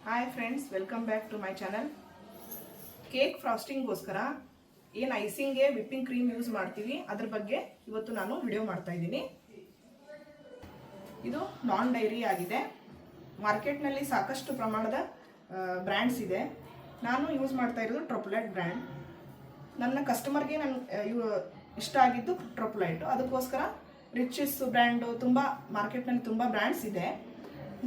Hi friends, welcome back to my channel. Cake ಫ್ರಾಸ್ಟಿಂಗ್ಗೋಸ್ಕರ ಏನು ಐಸಿಂಗ್ಗೆ ವಿಪ್ಪಿಂಗ್ ಕ್ರೀಮ್ ಯೂಸ್ ಮಾಡ್ತೀವಿ ಅದ್ರ ಬಗ್ಗೆ ಇವತ್ತು ನಾನು ವಿಡಿಯೋ ಮಾಡ್ತಾ ಇದ್ದೀನಿ. ಇದು ನಾನ್ ಡೈರಿ ಆಗಿದೆ. ಮಾರ್ಕೆಟ್ನಲ್ಲಿ ಸಾಕಷ್ಟು ಪ್ರಮಾಣದ ಬ್ರ್ಯಾಂಡ್ಸ್ ಇದೆ. ನಾನು ಯೂಸ್ ಮಾಡ್ತಾ ಇರೋದು ಟ್ರೊಪ್ಲೈಟ್ ಬ್ರ್ಯಾಂಡ್. ನನ್ನ ಕಸ್ಟಮರ್ಗೆ ಇಷ್ಟ ಆಗಿದ್ದು ಟ್ರೊಪ್ಲೈಟು. ಅದಕ್ಕೋಸ್ಕರ ರಿಚಸ್ ಬ್ರ್ಯಾಂಡು ಮಾರ್ಕೆಟ್ನಲ್ಲಿ ತುಂಬ ಬ್ರ್ಯಾಂಡ್ಸ್ ಇದೆ.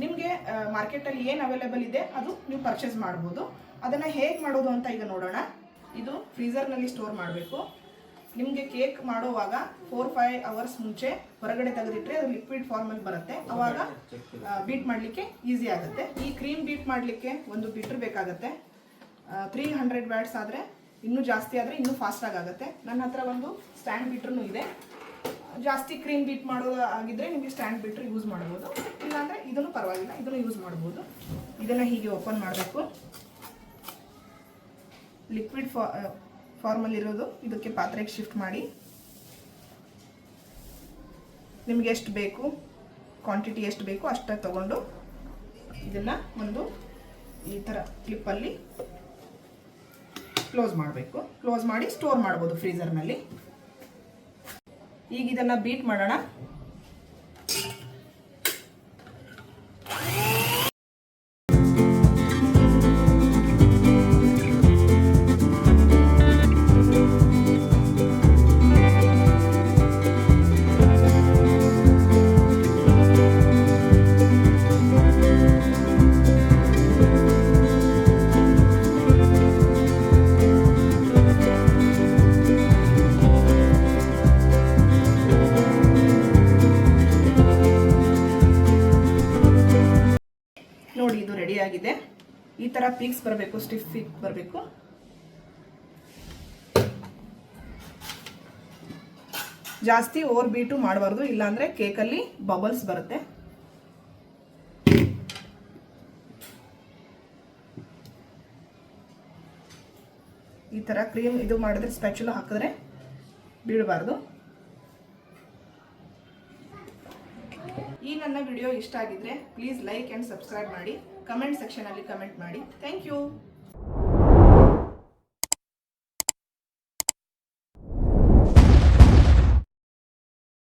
ನಿಮಗೆ ಮಾರ್ಕೆಟಲ್ಲಿ ಏನು ಅವೈಲೇಬಲ್ ಇದೆ ಅದು ನೀವು ಪರ್ಚೇಸ್ ಮಾಡ್ಬೋದು. ಅದನ್ನು ಹೇಗೆ ಮಾಡೋದು ಅಂತ ಈಗ ನೋಡೋಣ. ಇದು ಫ್ರೀಝರ್ನಲ್ಲಿ ಸ್ಟೋರ್ ಮಾಡಬೇಕು. ನಿಮಗೆ ಕೇಕ್ ಮಾಡುವಾಗ 4-5 ಅವರ್ಸ್ ಮುಂಚೆ ಹೊರಗಡೆ ತೆಗೆದಿಟ್ಟರೆ ಅದು ಲಿಕ್ವಿಡ್ ಫಾರ್ಮಲ್ಲಿ ಬರುತ್ತೆ. ಆವಾಗ ಬೀಟ್ ಮಾಡಲಿಕ್ಕೆ ಈಸಿ ಆಗುತ್ತೆ. ಈ ಕ್ರೀಮ್ ಬೀಟ್ ಮಾಡಲಿಕ್ಕೆ ಒಂದು ಬೀಟ್ರ್ ಬೇಕಾಗುತ್ತೆ. 300 ವ್ಯಾಟ್ಸ್ ಆದರೆ ಇನ್ನೂ ಜಾಸ್ತಿ ಆದರೆ ಇನ್ನೂ ಫಾಸ್ಟಾಗಿ ಆಗುತ್ತೆ. ನನ್ನ ಹತ್ರ ಒಂದು ಸ್ಟ್ಯಾಂಡ್ ಬೀಟ್ರೂ ಇದೆ. ಜಾಸ್ತಿ ಕ್ರೀಮ್ ಬೀಟ್ ಮಾಡೋದು ಆಗಿದ್ರೆ ನಿಮಗೆ ಸ್ಟ್ಯಾಂಡ್ ಬೀಟ್ರ್ ಯೂಸ್ ಮಾಡ್ಬೋದು. ಇಲ್ಲಾಂದರೆ ಇದನ್ನು ಪರವಾಗಿಲ್ಲ, ಇದನ್ನು ಯೂಸ್ ಮಾಡ್ಬೋದು. ಇದನ್ನು ಹೀಗೆ ಓಪನ್ ಮಾಡಬೇಕು. ಲಿಕ್ವಿಡ್ ಫಾರ್ಮಲ್ಲಿರೋದು ಇದಕ್ಕೆ ಪಾತ್ರೆಗೆ ಶಿಫ್ಟ್ ಮಾಡಿ. ನಿಮಗೆ ಎಷ್ಟು ಬೇಕು, ಕ್ವಾಂಟಿಟಿ ಎಷ್ಟು ಬೇಕು ಅಷ್ಟೇ ತಗೊಂಡು ಇದನ್ನು ಒಂದು ಈ ಥರ ಕ್ಲಿಪ್ಪಲ್ಲಿ ಕ್ಲೋಸ್ ಮಾಡಬೇಕು. ಕ್ಲೋಸ್ ಮಾಡಿ ಸ್ಟೋರ್ ಮಾಡ್ಬೋದು ಫ್ರೀಝರ್ನಲ್ಲಿ. ಈಗ ಇದನ್ನು ಬೀಟ್ ಮಾಡೋಣ. ನೋಡಿ, ಇದು ರೆಡಿ ಆಗಿದೆ. ಈ ತರ ಪೀಕ್ಸ್ ಬರಬೇಕು, ಸ್ಟಿಫ್ ಪೀಕ್ ಬರಬೇಕು. ಜಾಸ್ತಿ ಓವರ್ ಬೀಟು ಮಾಡಬಾರ್ದು, ಇಲ್ಲಾಂದ್ರೆ ಕೇಕಲ್ಲಿ ಬಬಲ್ಸ್ ಬರುತ್ತೆ. ಈ ತರ ಕ್ರೀಮ್ ಇದು ಮಾಡಿದ್ರೆ ಸ್ಪ್ಯಾಚುಲಾ ಹಾಕಿದ್ರೆ ಬೀಳಬಾರ್ದು. ಈ ನನ್ನ ವಿಡಿಯೋ ಇಷ್ಟ ಆಗಿದ್ರೆ ಪ್ಲೀಸ್ ಲೈಕ್ ಆ್ಯಂಡ್ ಸಬ್ಸ್ಕ್ರೈಬ್ ಮಾಡಿ. ಕಮೆಂಟ್ ಸೆಕ್ಷನಲ್ಲಿ ಕಮೆಂಟ್ ಮಾಡಿ. Thank you.